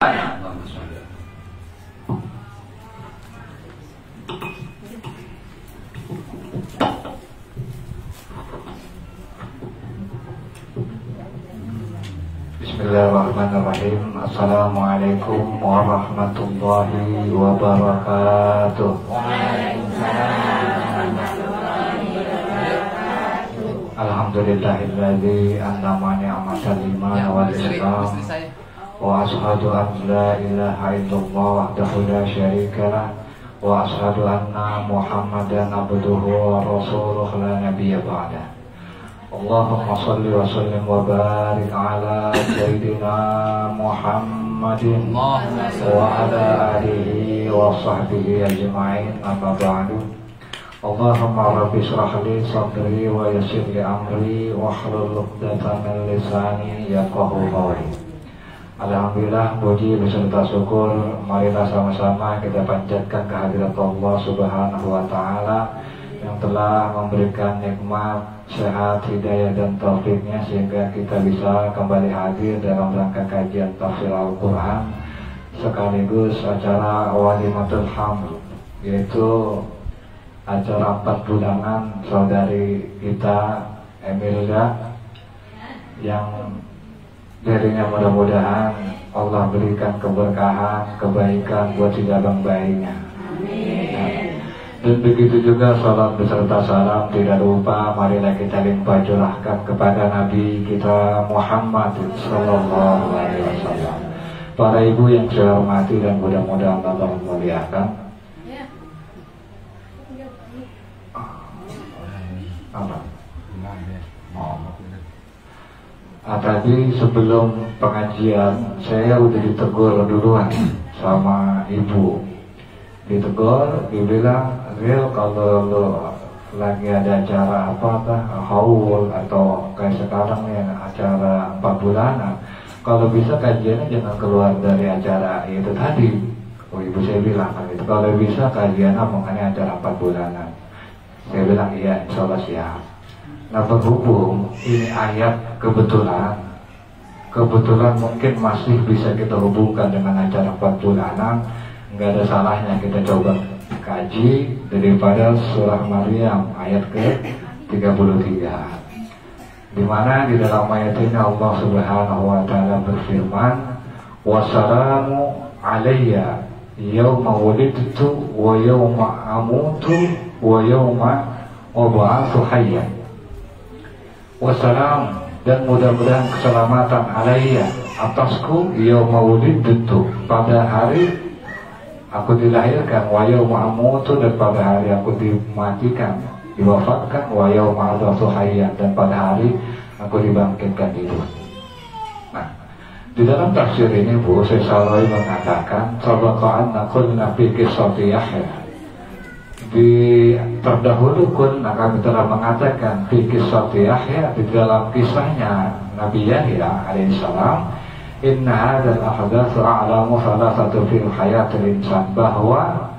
Bismillahirrahmanirrahim. Assalamualaikum warahmatullahi wabarakatuh. Alhamdulillahilladzi an'ama ni'matan liman wal islam wa ashhadu an la ilaha illallah wahdahu la syarikalah wa ashhadu anna Muhammadan abduhu wa rasuluhu la nabiyya ba'dah. Allahumma salli wa sallim wa barik ala sayyidina Muhammadin wa ala alihi wa sahbihi ajma'in, amma ba'du. Allahumma rabbi shrah li sadri wa yassir li amri wa hlul 'uqdatam min lisani yafqahu qawli. Alhamdulillah, puji beserta syukur marilah sama-sama kita panjatkan kehadirat Allah Subhanahu wa taala yang telah memberikan nikmat, sehat, hidayah dan taufiknya sehingga kita bisa kembali hadir dalam rangka kajian tafsir Al-Quran sekaligus acara Walimatul Hamd, yaitu acara 4 bulanan saudari kita Emilia yang darinya mudah-mudahan Allah berikan keberkahan, kebaikan buat si jabang bayinya. Dan begitu juga salam beserta salam tidak lupa marilah kita limpah curahkan kepada Nabi kita Muhammad sallallahu alaihi wasallam. Para ibu yang saya hormati dan mudah-mudahan Allah memuliakan. Tadi sebelum pengajian saya udah ditegur duluan sama ibu. Ditegur, dibilang, "Real, kalau lo lagi ada acara apa haul atau kayak sekarang nih acara 4 bulanan, kalau bisa kajiannya jangan keluar dari acara itu tadi." Oh, ibu saya bilang kan itu, kalau bisa kajiannya mengenai acara 4 bulanan. Saya bilang iya, insya Allah siap. Nah, berhubung ini ayat kebetulan mungkin masih bisa kita hubungkan dengan acara 4 bulanan, nggak ada salahnya kita coba kaji daripada surah Maryam ayat ke-33, di mana di dalam ayat ini Allah Subhanahu wa taala berfirman, "Wassalamu alayya yauma wulidtu wa yauma amutu wa yauma ub'atsu hayya." Wassalam, dan mudah-mudahan keselamatan alayya atasku yauma wulidtu, pada hari aku dilahirkan, wa yauma amutu, dan pada hari aku dimatikan, diwafatkan, wa yauma ub'atsu hayya, dan pada hari aku dibangkitkan hidup. Nah, di dalam tafsir ini Bu, saya selalu mengatakan sabaqa'an qulna fi qissati Yahya. Di terdahulu kami telah mengatakan fi qissati Yahya, di dalam kisahnya Nabi Yahya alaihissalam, inna hadzal ahdatsu a'lamu salasatu fil hayatil insan, bahwa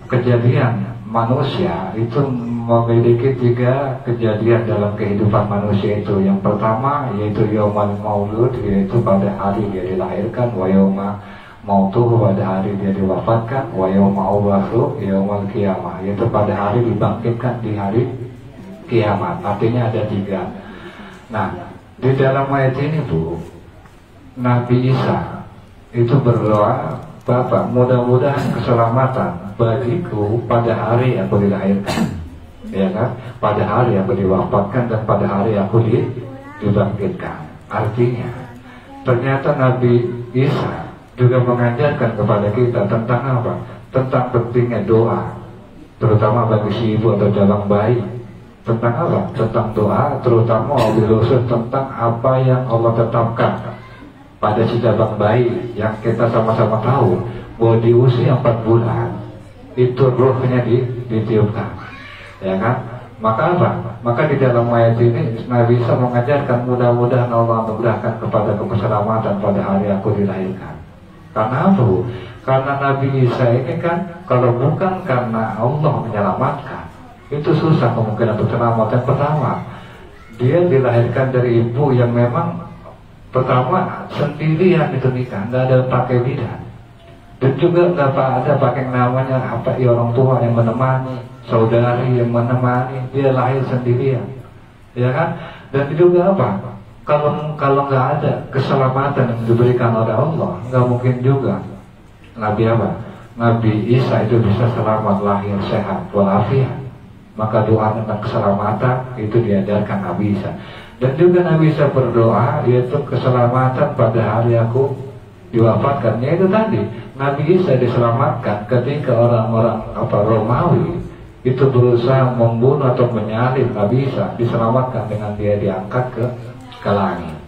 kejadian manusia itu memiliki 3 kejadian dalam kehidupan manusia itu. Yang pertama yaitu yaumal maulud, yaitu pada hari dia dilahirkan, wa yauma mautuh, pada hari dia diwafatkan, wa yauma ub'atsu yaumal qiyamah, yaitu pada hari dibangkitkan di hari kiamat. Artinya ada 3. Nah, di dalam ayat ini Bu, Nabi Isa itu berdoa, "Bapak, mudah-mudahan keselamatan bagiku pada hari aku dilahirkan, ya kan? Pada hari aku diwafatkan, dan pada hari aku dibangkitkan." Artinya, ternyata Nabi Isa juga mengajarkan kepada kita tentang apa? Tentang pentingnya doa, terutama bagi si ibu atau jabang bayi. Tentang apa? Tentang doa, terutama wabil tentang apa yang Allah tetapkan pada si jabang bayi, yang kita sama-sama tahu bahwa di usia 4 bulan itu ruhnya ditiupkan, ya kan? Maka apa? Maka di dalam ayat ini Nabi Isa mengajarkan, mudah-mudahan Allah memudahkan kepada keselamatan pada hari aku dilahirkan. Karena apa? Karena Nabi Isa ini kan, kalau bukan karena Allah menyelamatkan, itu susah kemungkinan untuk selamat. Yang pertama, dia dilahirkan dari ibu yang memang Pertama sendirian itu nikah, nggak ada pakai bidan. Dan juga nggak ada pakai namanya apa ya, orang tua yang menemani, saudari yang menemani, dia lahir sendirian, ya kan? Dan juga apa? Kalau nggak ada keselamatan yang diberikan oleh Allah, nggak mungkin juga Nabi apa? Nabi Isa itu bisa selamat lahir sehat walafiat. Maka doa tentang keselamatan itu diajarkan Nabi Isa. Dan juga Nabi Isa berdoa yaitu keselamatan pada hari aku diwafatkan. Yaitu tadi Nabi Isa diselamatkan ketika orang-orang Romawi itu berusaha membunuh atau menyalib Nabi Isa, diselamatkan dengan dia diangkat ke langit,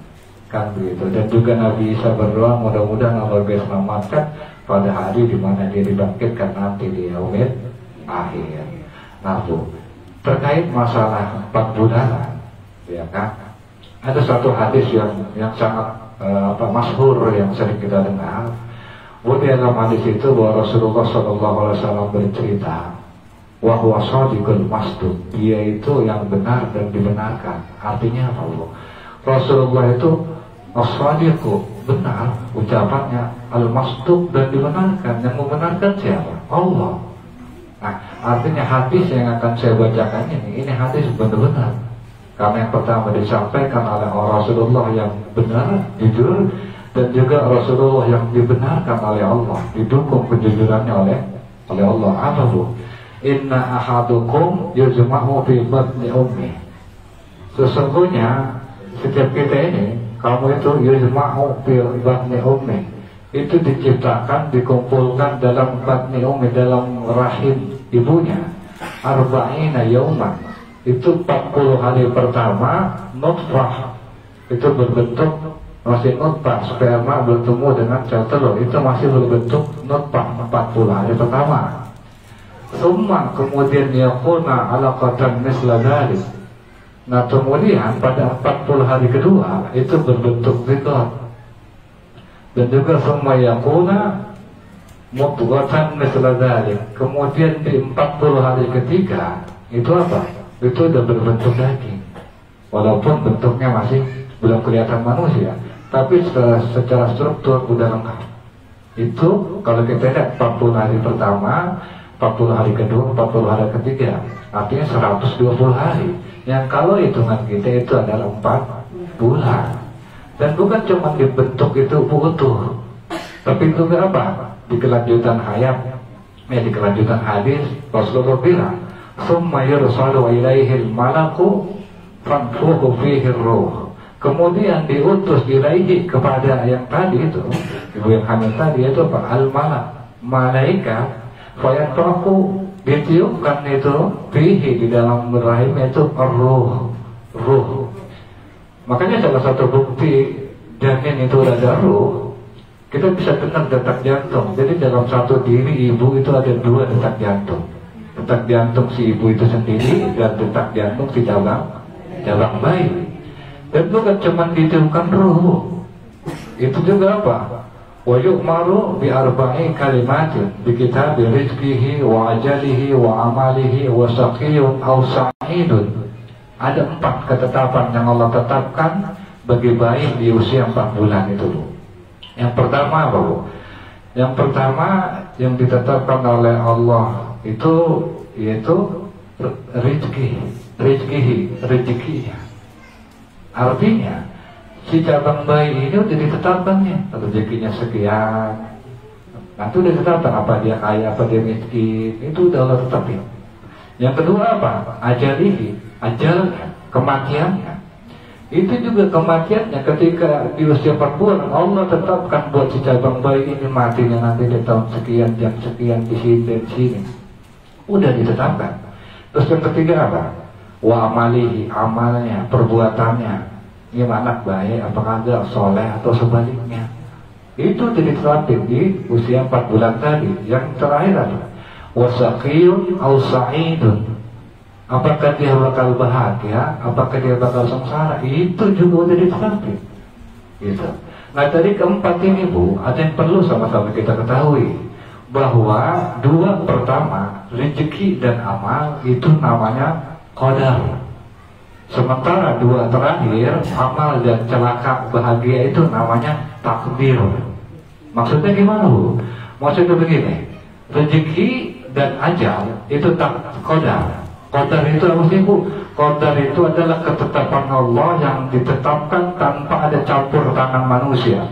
kan begitu. Dan juga Nabi Isa berdoa mudah-mudahan Allah diselamatkan pada hari di mana dia dibangkitkan nanti di yaumil akhir. Nah, Bu, terkait masalah 4 bulanan, ya kan? Ada satu hadis yang sangat masyhur yang sering kita dengar. Di dalam hadis itu bahwa Rasulullah SAW bercerita, wa huwa shadiqul masduq, dia itu yang benar dan dibenarkan. Artinya apa, Bu? Rasulullah itu as-shadiqu, benar ucapannya, al-masduq, dan dibenarkan. Yang membenarkan siapa? Allah. Nah, artinya hadis yang akan saya bacakan ini hadis benar-benar. Karena yang pertama disampaikan oleh Rasulullah yang benar, jujur, dan juga Rasulullah yang dibenarkan oleh Allah, didukung kejujurannya oleh Allah. Apa, Bu? Inna ahadukum yujma'u fi batni ummi. Sesungguhnya setiap kita ini, kamu itu yujma'u fi batni ummi, itu diciptakan, dikumpulkan dalam batni ummi, dalam rahim ibunya, arba'ina yauman. Itu 40 hari pertama nutfah, itu berbentuk masih nutfah, sperma bertemu dengan sel telur, itu masih berbentuk nutfah 40 hari pertama. Summa kemudian yakuna alaqatan misla dzalik. Nah, kemudian pada 40 hari kedua itu berbentuk zigot. Dan juga summa yakuna mudghatan misla dzalik. Kemudian di 40 hari ketiga itu apa? Itu udah berbentuk daging. Walaupun bentuknya masih belum kelihatan manusia, tapi secara struktur udah lengkap. Itu kalau kita lihat 40 hari pertama, 40 hari kedua, 40 hari ketiga, artinya 120 hari. Yang kalau hitungan kita itu adalah 4 bulan. Dan bukan cuma dibentuk itu utuh, tapi juga apa? Di kelanjutan hayat, di kelanjutan hadis Rasulullah bilang, summa yursalu ilaihil malaku fanfuhu fihi ruh. Kemudian diutus ilaihi kepada yang tadi itu, ibu yang hamil tadi itu apa? Al-malak, malaikat, fayanfaku, ditiupkan itu fihi, di dalam rahim itu ruh. Makanya salah satu bukti janin itu ada ruh, kita bisa dengar detak jantung. Jadi dalam satu diri ibu itu ada 2 detak jantung. Detak jantung si ibu itu sendiri dan detak jantung si cabang bayi. Dan bukan cuma ditiupkan ruh, itu juga apa? Wa yu'maru bi arba'i kalimatin bi kitabi rizqihi wa ajalihi wa amalihi wa shaqiyyun aw sa'idun. Ada 4 ketetapan yang Allah tetapkan bagi bayi di usia 4 bulan itu, Bu. Yang pertama apa, Bu? Yang pertama yang ditetapkan oleh Allah itu yaitu rezeki. Artinya si cabang bayi ini udah ditetapkannya, rezekinya sekian. Nah, itu udah ditetapkan, apa dia kaya, apa dia miskin, itu udah Allah tetapin. Yang kedua apa? Ajalihi, ajalnya, kematiannya. Itu juga kematiannya ketika di usia 4 bulan Allah tetapkan buat si cabang bayi ini matinya nanti di tahun sekian, jam sekian, di sini dan sini. Udah ditetapkan. Terus yang ketiga apa? Wa amalihi, amalnya, perbuatannya. Ini anak baik, apakah enggak soleh atau sebaliknya. Itu ditetapkan di usia 4 bulan tadi. Yang terakhir apa? Wa saqiyun aw sa'idun. Apakah dia bakal bahagia, apakah dia bakal sengsara, itu juga udah ditetapkan. Gitu. Nah, dari keempat ini, Bu, ada yang perlu sama-sama kita ketahui, bahwa 2 pertama, rezeki dan amal, itu namanya qadar. Sementara dua terakhir, amal dan celaka bahagia itu namanya takdir. Maksudnya gimana, Bu? Maksudnya begini, rezeki dan ajal itu tak qadar. Qadar itu apa sih, Bu? Qadar itu adalah ketetapan Allah yang ditetapkan tanpa ada campur tangan manusia.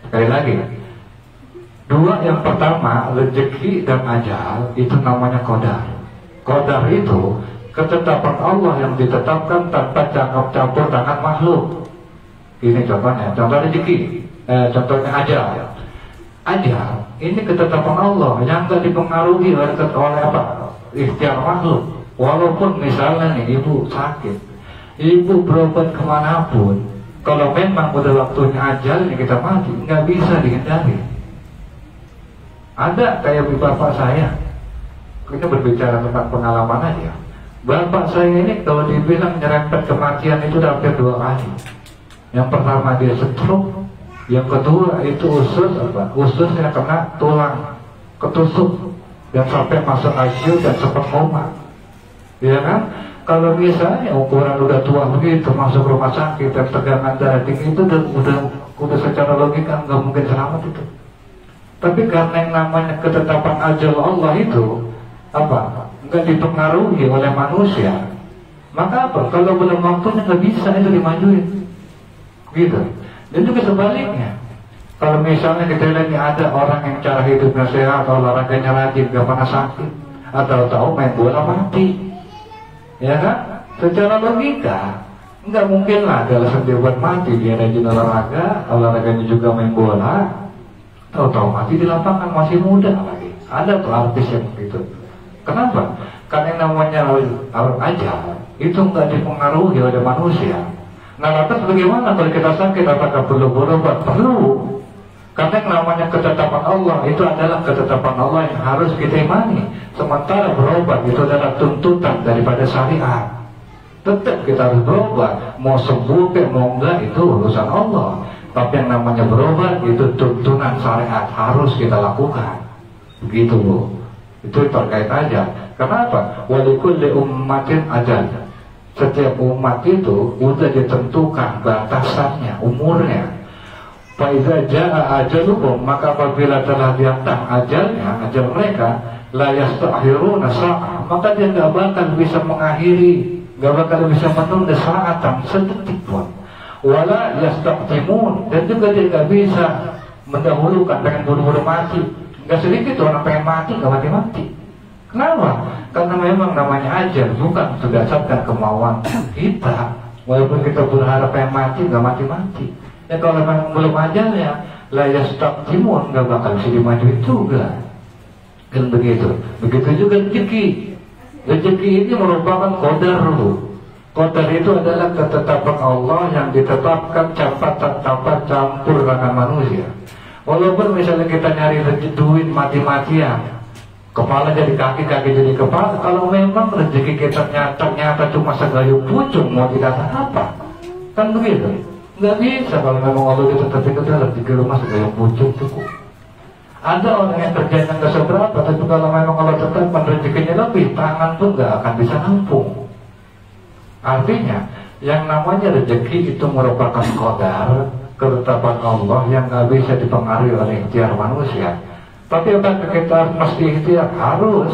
Sekali lagi, dua yang pertama, rezeki dan ajal, itu namanya qadar. Qadar itu ketetapan Allah yang ditetapkan tanpa campur tangan makhluk. Ini contohnya, contoh rezeki, contohnya ajal. Ajal ini ketetapan Allah yang tidak dipengaruhi oleh apa? Ikhtiar makhluk. Walaupun misalnya nih ibu sakit, ibu berobat kemanapun, kalau memang udah waktunya ajal ini kita mati, nggak bisa dihindari. Ada kayak bapak saya, kita berbicara tentang pengalaman aja. Bapak saya ini kalau dibilang nyerempet kematian itu hampir 2 kali. Yang pertama dia stroke, yang kedua itu ususnya kena tulang ketusuk dan sampai masuk ICU dan sempat koma. Ya kan? Kalau misalnya ukuran udah tua begitu masuk rumah sakit dan tegangan darah tinggi itu udah secara logika nggak mungkin selamat itu. Tapi karena yang namanya ketetapan ajal Allah itu nggak dipengaruhi oleh manusia, maka kalau belum waktunya nggak bisa itu dimajuin, gitu. Dan juga sebaliknya, kalau misalnya kita lihat ada orang yang cara hidupnya sehat, olahraganya rajin, gak pernah sakit, atau tahu main bola mati, ya kan? Secara logika nggak mungkin lah alasan dia buat mati. Dia rajin olahraganya juga main bola, tahu mati di lapangan masih muda lagi. Ada tuh artis yang begitu. Kenapa? Karena yang namanya ajal itu nggak dipengaruhi oleh manusia. Nah, lantas bagaimana kalau kita sakit? Apakah perlu berobat? Perlu. Karena yang namanya ketetapan Allah itu adalah ketetapan Allah yang harus kita imani. Sementara berobat itu adalah tuntutan daripada syariat. Tetap kita harus berobat. Mau sembuh mau enggak itu urusan Allah. Tapi yang namanya berobat itu tuntunan syariat, harus kita lakukan. Begitu, Bu. Itu terkait aja. Kenapa? Walikulli ummatin ajal. Setiap umat itu udah ditentukan batasannya, umurnya. Faiza jaa ajaluhum, maka apabila telah datang ajalnya, ajal mereka, la yastakhiruna sa'ah, maka dia nggak bakal bisa mengakhiri, nggak bakal bisa menunda saatan sedetik pun. Wala yastaqdimun, dan juga dia nggak bisa mendahulukan, pengen buru-buru mati. Nggak sedikit orang pengen mati, nggak mati-mati. Kenapa? Karena memang namanya ajal bukan berdasarkan kemauan kita. Walaupun kita berharap pengen mati, nggak mati-mati. Ya kalau memang belum ajalnya, la yastaqdimun, nggak bakal bisa dimajuin juga. Kan begitu. Begitu juga rezeki. Rezeki ini merupakan qadar. Qadar itu adalah ketetapan Allah yang ditetapkan tanpa campur tangan manusia. Walaupun misalnya kita nyari rezeki duit mati-matian, kepala jadi kaki, kaki jadi kepala, kalau memang rezeki kita nyata cuma segayung pucung, mau dikata apa? Kan begitu. Nggak bisa kalau memang Allah ditetapkan itu rezeki rumah segayung pucung cukup. Ada orang yang kerjanya nggak seberapa, tapi kalau memang Allah tetapkan rezekinya lebih, tangan tuh nggak akan bisa nampung. Artinya, yang namanya rezeki itu merupakan qadar, ketetapan Allah yang nggak bisa dipengaruhi oleh ikhtiar manusia. Tapi apakah kita mesti ikhtiar? Harus.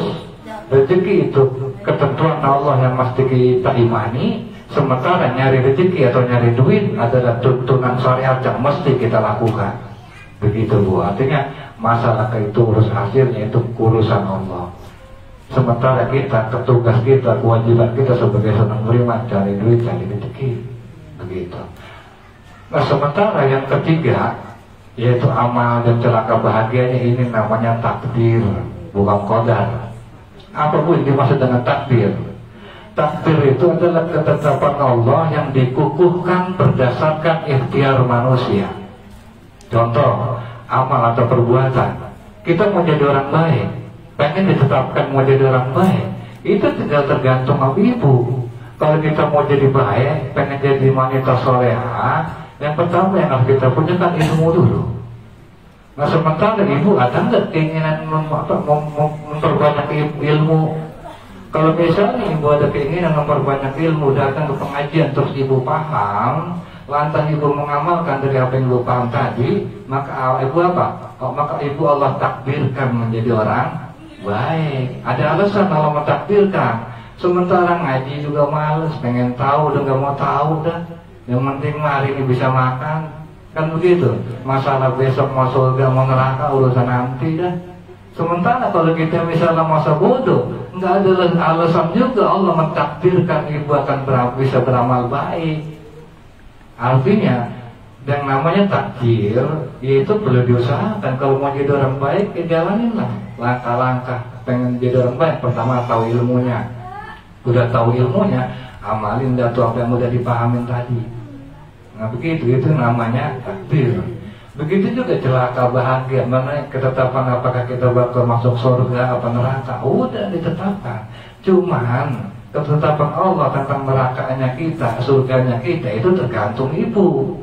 Rezeki itu ketentuan Allah yang mesti kita imani. Sementara nyari rezeki atau nyari duit adalah tuntunan syariat yang mesti kita lakukan. Begitu, Bu. Artinya masalah itu urus hasilnya itu urusan Allah. Sementara kita, tugas kita, kewajiban kita sebagai seorang beriman cari duit, cari rezeki. Begitu. Nah, sementara yang ketiga, yaitu amal dan celaka bahagianya, ini namanya takdir, bukan qadar. Apa pun dimaksud dengan takdir? Takdir itu adalah ketetapan Allah yang dikukuhkan berdasarkan ikhtiar manusia. Contoh, amal atau perbuatan. Kita mau jadi orang baik, pengen ditetapkan mau jadi orang baik, itu tinggal tergantung sama ibu. Kalau kita mau jadi baik, pengen jadi wanita soleha, yang pertama yang harus kita punya kan ilmu dulu. Nah, sementara ibu ada nggak keinginan memperbanyak ilmu? Kalau misalnya ibu ada keinginan memperbanyak ilmu, datang ke pengajian terus ibu paham, lantas ibu mengamalkan dari apa yang ibu paham tadi, maka ibu apa? Maka ibu Allah takdirkan menjadi orang baik. Ada alasan Allah mentakdirkan. Sementara ngaji juga males, pengen tahu udah nggak mau tahu dah. Yang penting hari ini bisa makan, kan begitu. Masalah besok mau surga mau neraka urusan nanti dah. Sementara kalau kita misalnya masa bodoh, nggak ada alasan juga Allah mentakdirkan ibu akan bisa beramal baik. Artinya, yang namanya takdir, yaitu perlu diusahakan. Kalau mau jadi orang baik, ya jalaninlah langkah-langkah. Pengen jadi orang baik, pertama tahu ilmunya. Udah tahu ilmunya, amalin dah tuh apa yang udah dipahamin tadi. Nah begitu, itu namanya takdir. Begitu juga celaka bahagia, mana ketetapan apakah kita bakal masuk surga apa neraka, udah ditetapkan. Cuman ketetapan Allah tentang nerakanya kita, surganya kita itu tergantung ibu.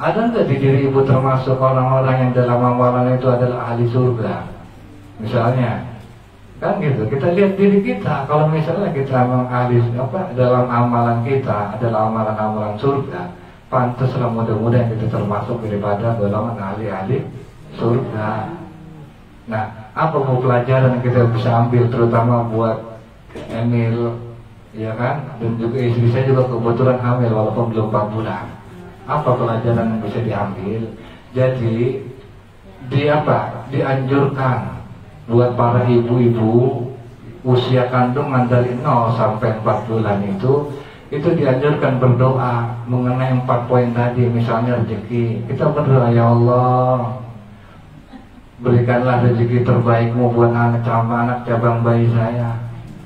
Ada nggak di diri ibu termasuk orang-orang yang dalam amalan itu adalah ahli surga? Misalnya, kan gitu. Kita lihat diri kita. Kalau misalnya kita memang ahli dalam amalan kita adalah amalan-amalan surga, pantaslah mudah-mudahan kita termasuk daripada golongan ahli-ahli surga. Nah, apa bu pelajaran yang kita bisa ambil terutama buat Emil, ya kan? Dan juga istri saya juga kebetulan hamil walaupun belum 4 bulan. Apa pelajaran yang bisa diambil? Jadi dianjurkan buat para ibu-ibu usia kandungan dari 0 sampai 4 bulan itu dianjurkan berdoa mengenai 4 poin tadi. Misalnya rezeki, kita berdoa, ya Allah berikanlah rezeki terbaikmu buat anak cabang bayi saya.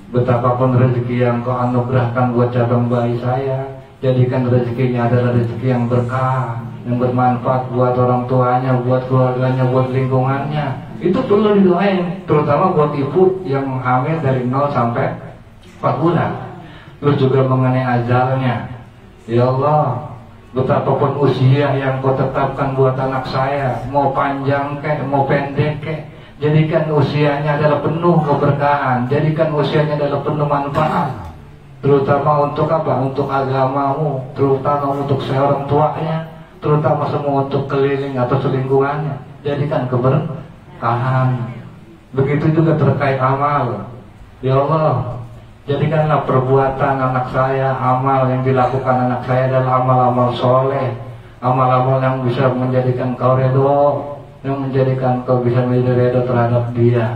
Betapapun rezeki yang kau anugerahkan buat cabang bayi saya, jadikan rezekinya adalah rezeki yang berkah, yang bermanfaat buat orang tuanya, buat keluarganya, buat lingkungannya. Itu perlu didoain, terutama buat ibu yang hamil dari 0 sampai 4 bulan. Terus juga mengenai ajalnya, ya Allah, betapapun usia yang kau tetapkan buat anak saya, mau panjang kek, mau pendek kek, jadikan usianya adalah penuh keberkahan, jadikan usianya adalah penuh manfaat, terutama untuk apa? Untuk agamamu, terutama untuk seorang tuanya, terutama semua untuk keliling atau selingkungannya, jadikan keberkahan. Begitu juga terkait amal, ya Allah, jadikanlah perbuatan anak saya, amal yang dilakukan anak saya adalah amal-amal soleh, amal-amal yang bisa menjadikan kau redho, yang menjadikan kau bisa menjadi redho terhadap dia.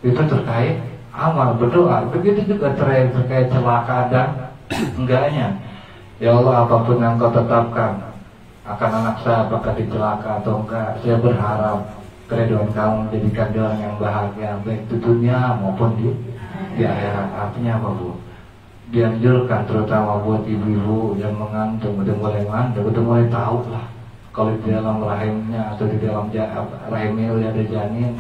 Itu terkait amal, berdoa. Begitu juga terkait celaka dan enggaknya. Ya Allah, apapun yang kau tetapkan akan anak saya, apakah dicelaka atau enggak, saya berharap keridhaan kamu menjadikan dia orang yang bahagia, baik di dunia maupun di akhirat. Artinya apa bu? Dianjurkan terutama buat ibu-ibu yang mengandung, udah mulai tahu lah kalau di dalam rahimnya atau di dalam rahimnya udah ada janin,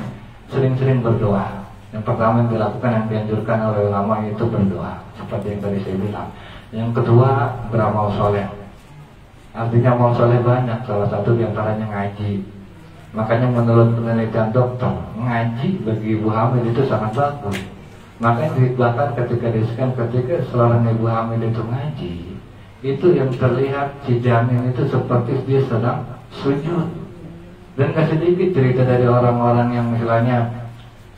sering-sering berdoa. Yang pertama yang dilakukan, yang dianjurkan oleh ulama itu berdoa, seperti yang tadi saya bilang. Yang kedua, beramal soleh. Artinya amal soleh banyak, salah satu diantaranya ngaji. Makanya menurut penelitian dokter, ngaji bagi ibu hamil itu sangat bagus. Makanya bahkan ketika seorang ibu hamil itu ngaji, itu yang terlihat si janin itu seperti dia sedang sujud. Dan gak sedikit cerita dari orang-orang yang misalnya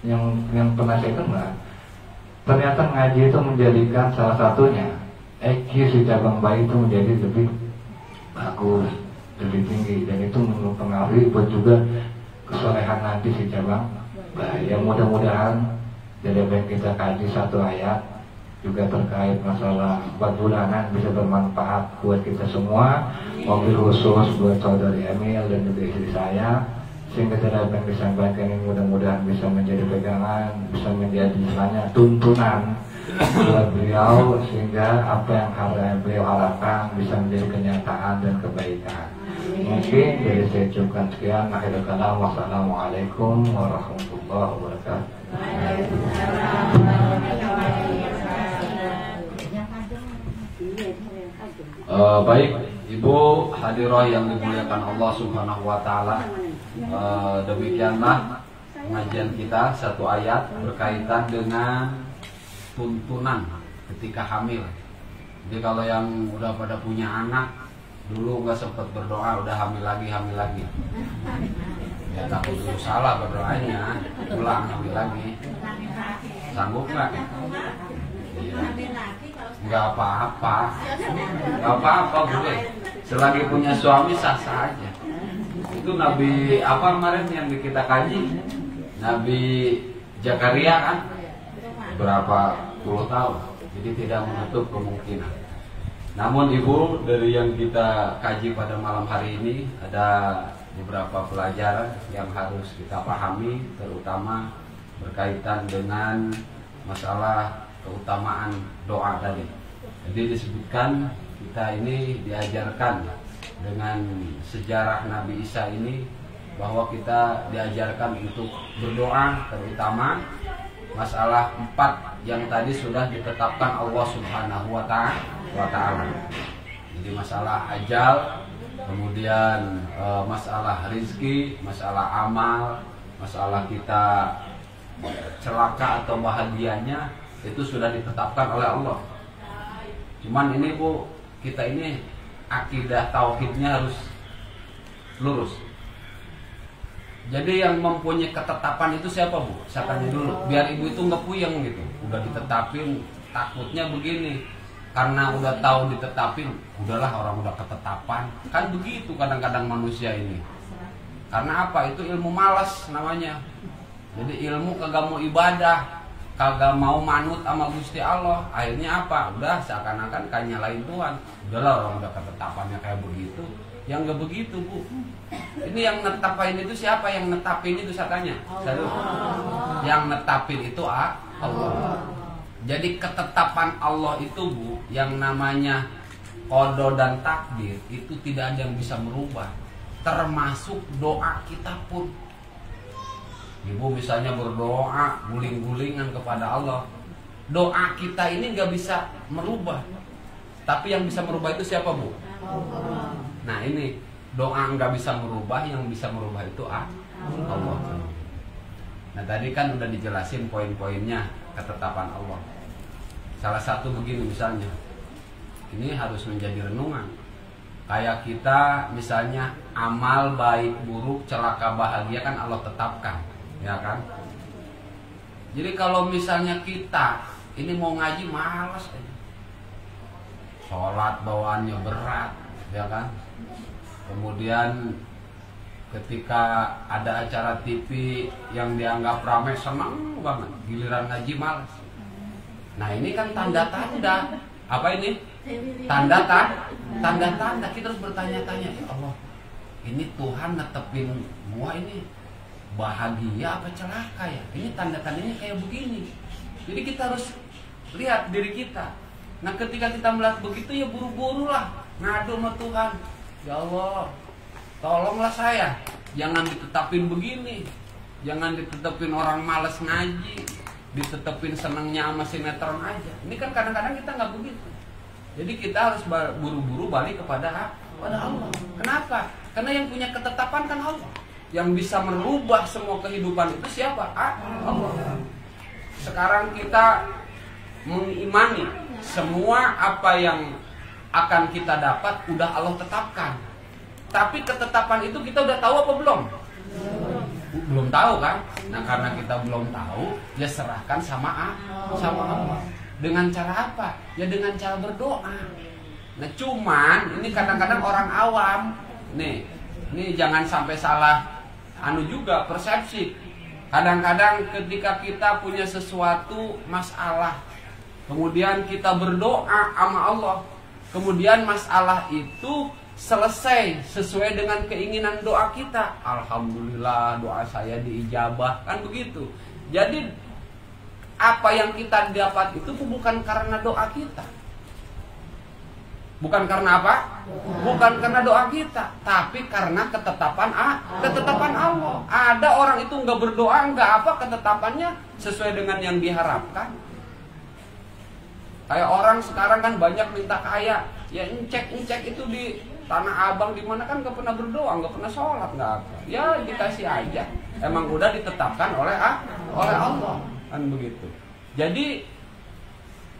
yang pernah saya kenal, ternyata ngaji itu menjadikan salah satunya IQ si cabang bayi itu menjadi lebih bagus, lebih tinggi, dan itu mempengaruhi buat juga kesolehan nanti si cabang bayi. Ya mudah-mudahan dari apa yang kita kaji satu ayat juga terkait masalah 4 bulanan bisa bermanfaat buat kita semua, mobil khusus buat saudari Emil dan juga istri saya, sehingga dari apa yang disampaikan ini mudah-mudahan bisa menjadi pegangan, bisa menjadi misalnya tuntunan buat beliau, sehingga apa yang beliau harapkan bisa menjadi kenyataan dan kebaikan. Mungkin dari saya cukupkan sekian. Akhirul kalam, wassalamualaikum warahmatullahi wabarakatuh. Baik, Ibu hadirah yang dimuliakan Allah Subhanahu wa taala. Demikianlah pengajian kita, satu ayat berkaitan dengan tuntunan ketika hamil. Jadi kalau yang udah pada punya anak, dulu nggak sempat berdoa, udah hamil lagi. Ya takut dulu salah berdoanya, pulang hamil lagi. Sanggup nggak? Iya. Nggak apa-apa, boleh. Selagi punya suami sah-sah aja. Itu Nabi apa kemarin yang kita kaji? Nabi Zakaria kan berapa puluh tahun, jadi tidak menutup kemungkinan. Namun Ibu, dari yang kita kaji pada malam hari ini ada beberapa pelajaran yang harus kita pahami, terutama berkaitan dengan masalah keutamaan doa tadi. Jadi disebutkan kita ini diajarkan dengan sejarah Nabi Isa ini bahwa kita diajarkan untuk berdoa, terutama masalah 4 yang tadi sudah ditetapkan Allah Subhanahu wa Ta'ala. Jadi masalah ajal, kemudian masalah rizki, masalah amal, masalah kita celaka atau bahagianya, itu sudah ditetapkan oleh Allah. Cuman ini Bu, kita ini akidah tauhidnya harus lurus. Jadi yang mempunyai ketetapan itu siapa Bu? Saya tanya dulu, biar Ibu itu nggak puyeng gitu. Udah ditetapin, takutnya begini, karena udah tahu ditetapin, udahlah orang udah ketetapan. Kan begitu kadang-kadang manusia ini. Karena apa? Itu ilmu malas namanya. Jadi ilmu kagak mau ibadah, kagak mau manut sama Gusti Allah. Akhirnya apa? Udah seakan-akan kayak nyalain Tuhan. Udahlah orang udah ketetapannya kayak begitu. Yang nggak begitu Bu. Ini yang netapin itu siapa? Yang netapin itu saya tanya. Yang netapin itu Allah. Jadi ketetapan Allah itu Bu, yang namanya qada dan takdir itu tidak ada yang bisa merubah. Termasuk doa kita pun. Ibu misalnya berdoa guling-gulingan kepada Allah, doa kita ini nggak bisa merubah. Tapi yang bisa merubah itu siapa Bu? Nah ini doa nggak bisa merubah, yang bisa merubah itu Allah. Nah tadi kan udah dijelasin poin-poinnya ketetapan Allah. Salah satu begini misalnya, ini harus menjadi renungan. Kayak kita misalnya amal baik buruk celaka bahagia kan Allah tetapkan, ya kan? Jadi kalau misalnya kita ini mau ngaji malas aja, sholat bawaannya berat, ya kan? Kemudian ketika ada acara TV yang dianggap ramai senang banget, giliran ngaji malas. Nah ini kan tanda-tanda apa ini? Tanda-tanda kita harus bertanya-tanya, ya Allah, ini Tuhan netepin gua ini bahagia apa celaka ya? Ini tanda-tandanya kayak begini. Jadi kita harus lihat diri kita. Nah ketika kita melihat begitu ya buru-buru lah ngadu sama Tuhan. Ya Allah, tolonglah saya, jangan ditetapin begini, jangan ditetapin orang malas ngaji, ditetapin senangnya sama sinetron aja. Ini kan kadang-kadang kita nggak begitu. Jadi kita harus buru-buru balik kepada Allah. Kenapa? Karena yang punya ketetapan kan Allah. Yang bisa merubah semua kehidupan itu siapa? Allah. Sekarang kita mengimani semua apa yang akan kita dapat udah Allah tetapkan. Tapi ketetapan itu kita udah tahu apa belum? Belum tahu kan? Nah karena kita belum tahu, ya serahkan sama Allah. Dengan cara apa? Ya dengan cara berdoa. Nah cuman ini kadang-kadang orang awam, nih, ini jangan sampai salah juga persepsi. Kadang-kadang ketika kita punya sesuatu masalah, kemudian kita berdoa sama Allah, kemudian masalah itu selesai sesuai dengan keinginan doa kita. Alhamdulillah doa saya diijabah, kan begitu. Jadi apa yang kita dapat itu bukan karena doa kita. Bukan karena apa? Bukan karena doa kita, tapi karena ketetapan Allah. Ada orang itu nggak berdoa, nggak apa, ketetapannya sesuai dengan yang diharapkan. Kayak orang sekarang kan banyak minta kaya, ya ngecek itu di Tanah Abang di mana kan nggak pernah berdoa, nggak pernah sholat, nggak apa. Ya dikasih aja. Emang udah ditetapkan oleh Allah, kan begitu. Jadi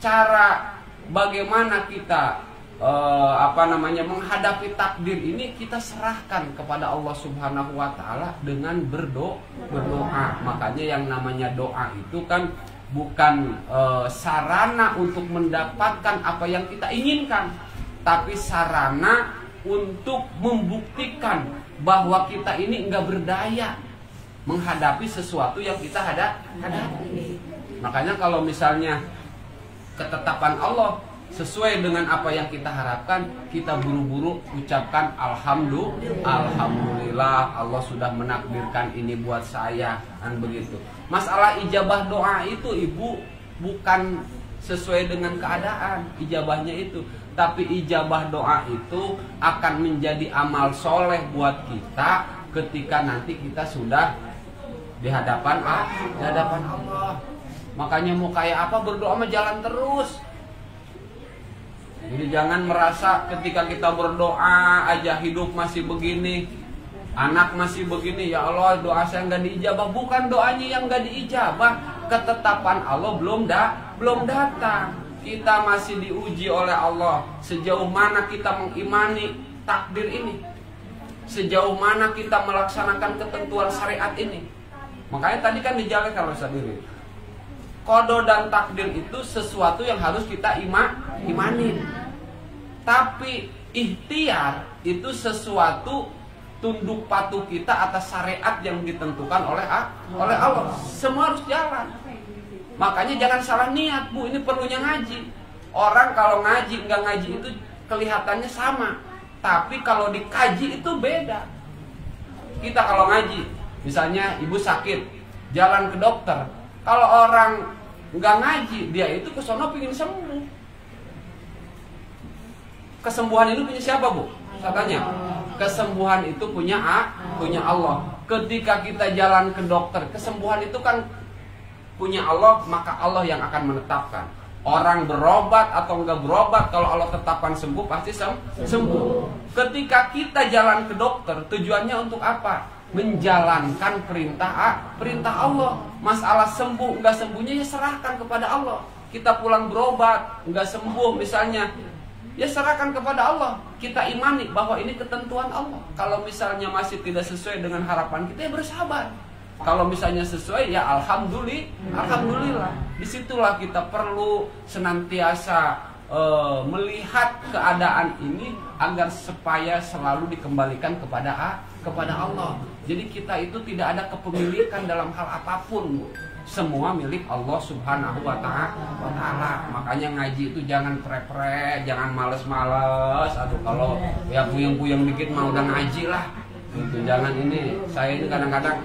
cara bagaimana kita menghadapi takdir ini kita serahkan kepada Allah Subhanahu wa taala dengan berdoa. Makanya yang namanya doa itu kan bukan sarana untuk mendapatkan apa yang kita inginkan, tapi sarana untuk membuktikan bahwa kita ini enggak berdaya menghadapi sesuatu yang kita hadapi. Makanya kalau misalnya ketetapan Allah sesuai dengan apa yang kita harapkan, kita buru-buru ucapkan alhamdulillah, Allah sudah menakdirkan ini buat saya, kan begitu. Masalah ijabah doa itu Ibu bukan sesuai dengan keadaan ijabahnya itu, tapi ijabah doa itu akan menjadi amal soleh buat kita ketika nanti kita sudah di hadapan Allah. Makanya mau kayak apa berdoa mah jalan terus. Jadi jangan merasa ketika kita berdoa aja hidup masih begini, anak masih begini, ya Allah doa saya nggak diijabah. Bukan doanya yang nggak diijabah, ketetapan Allah belum datang. Kita masih diuji oleh Allah sejauh mana kita mengimani takdir ini, sejauh mana kita melaksanakan ketentuan syariat ini. Makanya tadi kan dijalankan kalau sendiri. Qada dan takdir itu sesuatu yang harus kita imanin. Tapi ikhtiar itu sesuatu tunduk patuh kita atas syariat yang ditentukan oleh Allah. Semua harus jalan. Makanya jangan salah niat, Bu, ini perlunya ngaji. Orang kalau ngaji enggak ngaji itu kelihatannya sama, tapi kalau dikaji itu beda. Kita kalau ngaji, misalnya ibu sakit, jalan ke dokter. Kalau orang nggak ngaji, dia itu kesono pingin sembuh. Kesembuhan itu punya siapa, Bu? Katanya kesembuhan itu punya Allah. Ketika kita jalan ke dokter, kesembuhan itu kan punya Allah, maka Allah yang akan menetapkan. Orang berobat atau enggak berobat, kalau Allah tetapkan sembuh pasti sembuh. Ketika kita jalan ke dokter, tujuannya untuk apa? Menjalankan perintah Allah. Masalah sembuh enggak sembuhnya ya serahkan kepada Allah. Kita pulang berobat enggak sembuh misalnya, ya serahkan kepada Allah. Kita imani bahwa ini ketentuan Allah. Kalau misalnya masih tidak sesuai dengan harapan kita, ya bersabar. Kalau misalnya sesuai, ya alhamdulillah. Disitulah kita perlu senantiasa melihat keadaan ini agar supaya selalu dikembalikan kepada Allah. Jadi kita itu tidak ada kepemilikan dalam hal apapun, semua milik Allah Subhanahu wa ta'ala. Makanya ngaji itu jangan pre-pre, jangan males-males. Aduh, kalau ya puyeng-puyeng dikit mau udah ngaji lah gitu. Jangan ini, saya ini kadang-kadang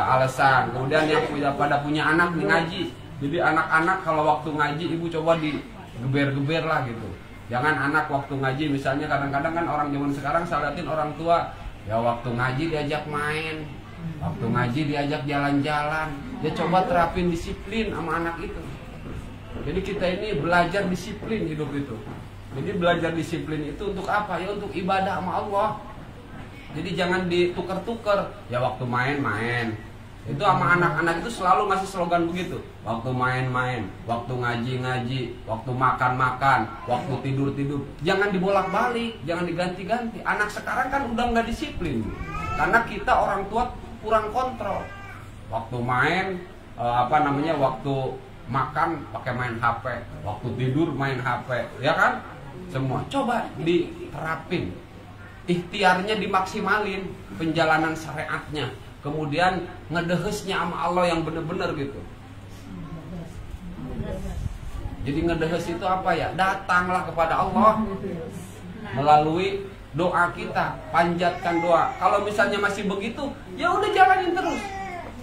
alasan. Kemudian yang pada punya anak nih ngaji, jadi anak-anak kalau waktu ngaji ibu coba digeber-geber lah gitu. Jangan anak waktu ngaji, misalnya kadang-kadang kan orang zaman sekarang saya liatin orang tua, ya waktu ngaji diajak main, waktu ngaji diajak jalan-jalan. Ya coba terapin disiplin sama anak itu. Jadi kita ini belajar disiplin hidup itu. Jadi belajar disiplin itu untuk apa? Ya untuk ibadah sama Allah. Jadi jangan ditukar-tukar. Ya waktu main-main. Itu sama anak-anak itu selalu ngasih slogan begitu. Waktu main-main, waktu ngaji-ngaji, waktu makan-makan, waktu tidur-tidur. Jangan dibolak-balik, jangan diganti-ganti. Anak sekarang kan udah nggak disiplin. Karena kita orang tua kurang kontrol. Waktu main, waktu makan pakai main HP, waktu tidur main HP, ya kan? Semua. Coba diterapin. Ikhtiarnya dimaksimalin, penjalanan syariatnya, kemudian ngedehesnya sama Allah yang benar-benar gitu. Jadi ngedehes itu apa ya? Datanglah kepada Allah melalui doa kita, panjatkan doa. Kalau misalnya masih begitu, ya udah jalanin terus.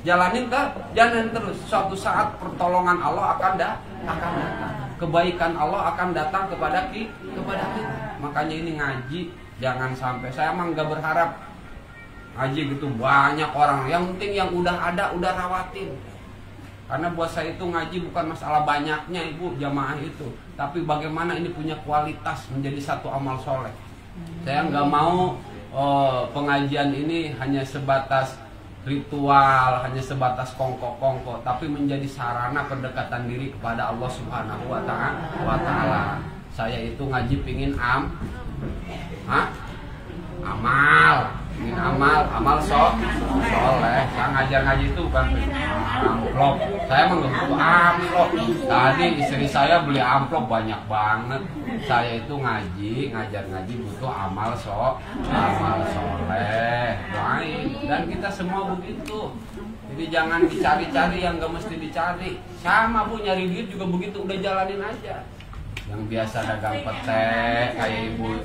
Jalanin terus. Suatu saat pertolongan Allah akan datang. Kebaikan Allah akan datang kepada kita. Makanya ini ngaji jangan sampai, saya emang gak berharap ngaji gitu banyak orang. Yang penting yang udah ada udah rawatin. Karena buat saya itu ngaji bukan masalah banyaknya ibu jamaah itu, tapi bagaimana ini punya kualitas menjadi satu amal soleh. Saya nggak mau pengajian ini hanya sebatas ritual, hanya sebatas kongko-kongko, tapi menjadi sarana pendekatan diri kepada Allah Subhanahu wa Ta'ala. Saya itu ngaji pingin amal soleh. Saya ngajar ngaji itu bukan amplop. Saya mengebutuh amplop. Tadi istri saya beli amplop banyak banget. Saya itu ngajar ngaji butuh amal soleh. Doain. Dan kita semua begitu. Jadi jangan dicari-cari yang gak mesti dicari. Sama Bu, nyari duit juga begitu, udah jalanin aja. Yang biasa dagang pete kayak ibu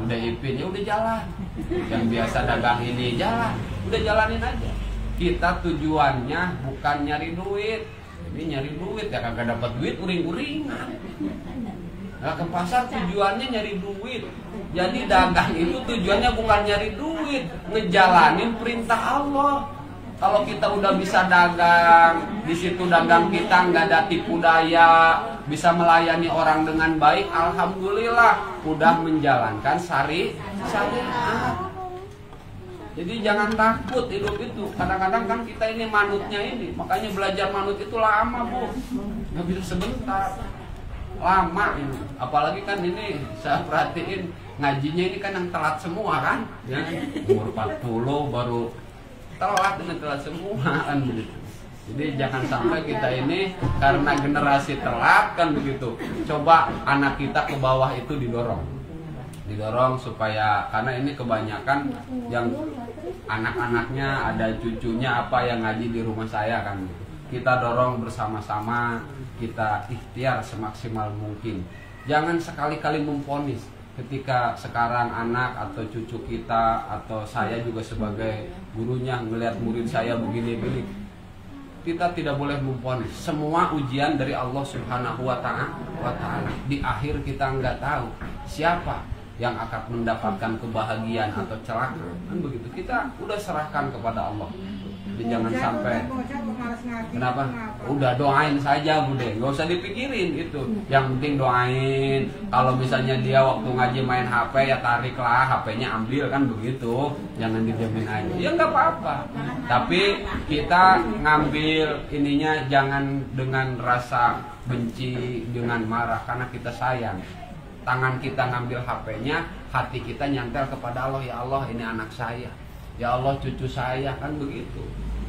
udah Ipin, ya udah jalan. Yang biasa dagang ini jalan, udah jalanin aja. Kita tujuannya bukan nyari duit. Jadi nyari duit ya kagak dapat duit, uring-uringan. Nah, ke pasar tujuannya nyari duit. Jadi dagang itu tujuannya bukan nyari duit, ngejalanin perintah Allah. Kalau kita udah bisa dagang, di situ dagang kita nggak ada tipu daya, bisa melayani orang dengan baik, alhamdulillah, udah menjalankan syariat. Jadi jangan takut hidup itu. Kadang-kadang kan kita ini manutnya ini, makanya belajar manut itu lama Bu, nggak bisa sebentar, lama ini. Apalagi kan ini saya perhatiin ngajinya ini kan yang telat semua kan, ya umur 40 baru telat semua kan begitu. Jadi jangan sampai kita ini karena generasi telat kan begitu. Coba anak kita ke bawah itu didorong supaya, karena ini kebanyakan yang anak-anaknya ada cucunya apa yang ngaji di rumah saya kan gitu. Kita dorong bersama-sama, kita ikhtiar semaksimal mungkin. Jangan sekali-kali memvonis. Ketika sekarang anak atau cucu kita atau saya juga sebagai gurunya ngelihat murid saya begini-begini, kita tidak boleh memvonis. Semua ujian dari Allah Subhanahu wa Ta'ala. Di akhir kita nggak tahu siapa yang akan mendapatkan kebahagiaan atau celaka, kan begitu. Kita udah serahkan kepada Allah. Jadi jangan sampai. Kenapa? Udah doain saja Bude, nggak usah dipikirin itu. Yang penting doain. Kalau misalnya dia waktu ngaji main HP ya tariklah HP-nya, ambil kan begitu. Jangan dijamin aja. Ya nggak apa-apa. Tapi kita ngambil ininya jangan dengan rasa benci, dengan marah, karena kita sayang. Tangan kita ngambil HP-nya, hati kita nyantel kepada Allah. Ya Allah, ini anak saya. Ya Allah, cucu saya, kan begitu.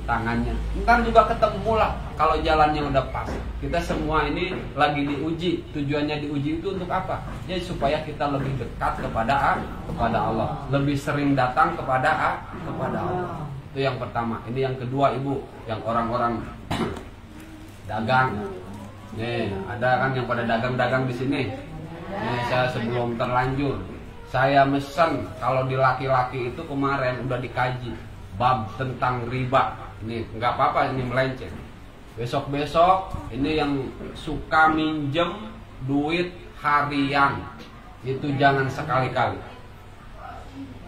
Tangannya ntar juga ketemu lah kalau jalannya udah pas. Kita semua ini lagi diuji. Tujuannya diuji itu untuk apa? Ya supaya kita lebih dekat kepada Allah, lebih sering datang kepada Allah. Itu yang pertama. Ini yang kedua Ibu, yang orang-orang dagang. Nih ada kan yang pada dagang-dagang di sini. Nih saya sebelum terlanjur, saya mesen kalau di laki-laki itu kemarin udah dikaji bab tentang riba. Ini nggak apa-apa, ini melenceng. Besok-besok ini yang suka minjem duit harian itu jangan sekali-kali.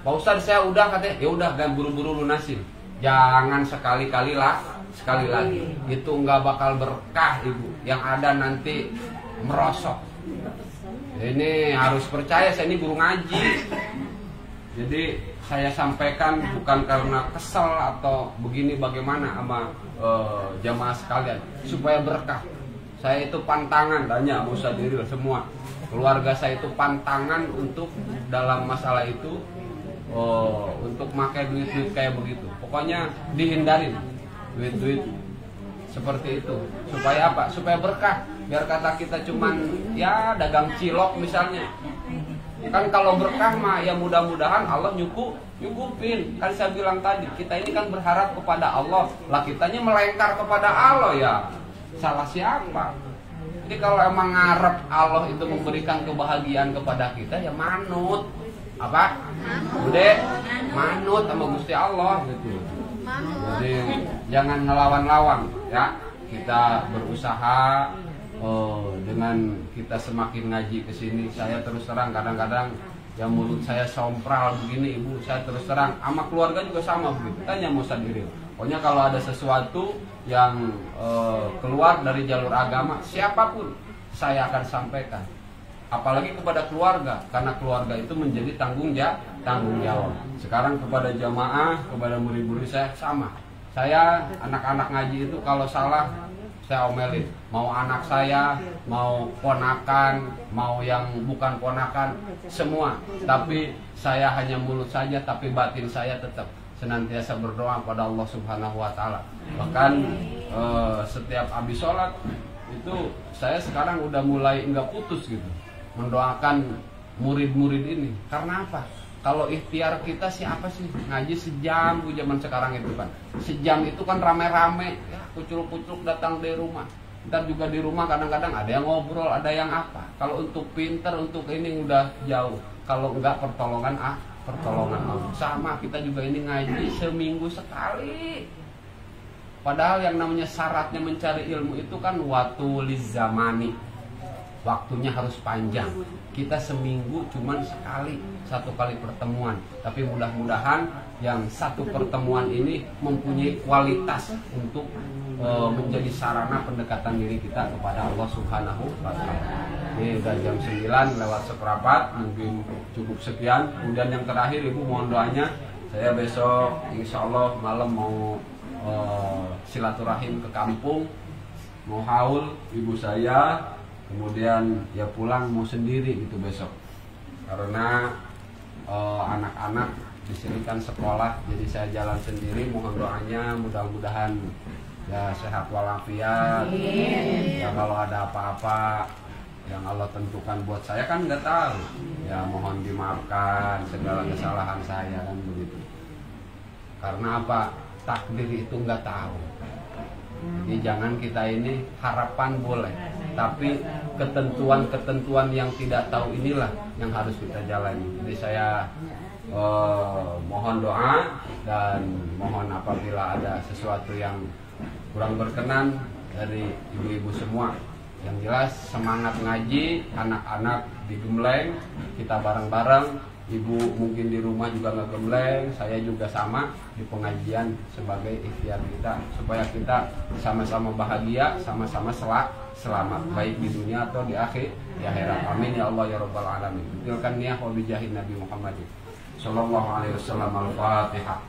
Pak Ustadz saya udah katanya, ya udah dan buru-buru lunasin. Jangan sekali-kali lah, sekali lagi. Itu nggak bakal berkah Ibu. Yang ada nanti merosot. Ini harus percaya, saya ini guru ngaji. Jadi saya sampaikan bukan karena kesel atau begini bagaimana sama jamaah sekalian, supaya berkah. Saya itu pantangan, tanya Musadiril semua keluarga saya itu pantangan untuk dalam masalah itu, untuk pakai duit-duit kayak begitu. Pokoknya dihindarin duit-duit seperti itu. Supaya apa? Supaya berkah. Biar kata kita cuman ya dagang cilok misalnya. Kan kalau berkah mah ya mudah-mudahan Allah nyukupin. Kan saya bilang tadi, kita ini kan berharap kepada Allah. Lah kitanya melengkar kepada Allah ya. Salah siapa? Jadi kalau emang ngarep Allah itu memberikan kebahagiaan kepada kita ya manut. Apa? Bude, manut sama Gusti Allah gitu. Jadi jangan ngelawan-lawan ya. Kita berusaha. Dengan kita semakin ngaji ke sini, saya terus terang kadang-kadang yang mulut saya sompral begini Ibu, saya terus terang sama keluarga juga sama begitu. Tanya Musadiril. Pokoknya kalau ada sesuatu yang keluar dari jalur agama, siapapun saya akan sampaikan. Apalagi kepada keluarga, karena keluarga itu menjadi tanggung jawab. Sekarang kepada jamaah, kepada murid-murid saya sama. Saya anak-anak ngaji itu kalau salah saya omelin, mau anak saya, mau ponakan, mau yang bukan ponakan, semua. Tapi saya hanya mulut saja, tapi batin saya tetap senantiasa berdoa pada Allah Subhanahu wa Ta'ala. Bahkan setiap habis sholat itu saya sekarang udah mulai enggak putus gitu mendoakan murid-murid ini. Karena apa? Kalau ikhtiar kita siapa sih ngaji sejam bu zaman sekarang itu kan, sejam itu kan rame-rame ya, kucuk-kucuk datang dari rumah. Ntar juga di rumah kadang-kadang ada yang ngobrol, ada yang apa. Kalau untuk pinter, untuk ini udah jauh. Kalau enggak pertolongan pertolongan Allah. Sama kita juga ini ngaji seminggu sekali. Padahal yang namanya syaratnya mencari ilmu itu kan waktu lizamani, waktunya harus panjang. Kita seminggu cuman sekali, satu kali pertemuan. Tapi mudah-mudahan yang satu pertemuan ini mempunyai kualitas untuk menjadi sarana pendekatan diri kita kepada Allah Subhanahu wa Ta'ala. Ini udah jam 9 lewat seperempat, mungkin cukup sekian. Kemudian yang terakhir Ibu mohon doanya. Saya besok insya Allah malam mau silaturahim ke kampung, mau haul ibu saya, kemudian ya pulang mau sendiri gitu besok. Karena anak-anak di sini kan sekolah, jadi saya jalan sendiri. Mohon doanya mudah-mudahan ya sehat walafiat. Ya kalau ada apa-apa yang Allah tentukan buat saya kan nggak tahu. Ya mohon dimaafkan segala kesalahan saya kan begitu. Karena apa? Takdir itu nggak tahu. Jadi jangan kita ini harapan boleh, tapi ketentuan-ketentuan yang tidak tahu inilah yang harus kita jalani. Jadi saya mohon doa dan mohon apabila ada sesuatu yang kurang berkenan dari ibu-ibu semua. Yang jelas semangat ngaji, anak-anak digembleng, kita bareng-bareng. Ibu mungkin di rumah juga ngegembleng, saya juga sama di pengajian sebagai ikhtiar kita supaya kita sama-sama bahagia, sama-sama selamat baik di dunia atau di akhirat. Amin ya Allah ya Rabbal alamin. Tilkan niyah wa bijahin Nabi Muhammad sallallahu alaihi wasallam. Al-Fatihah.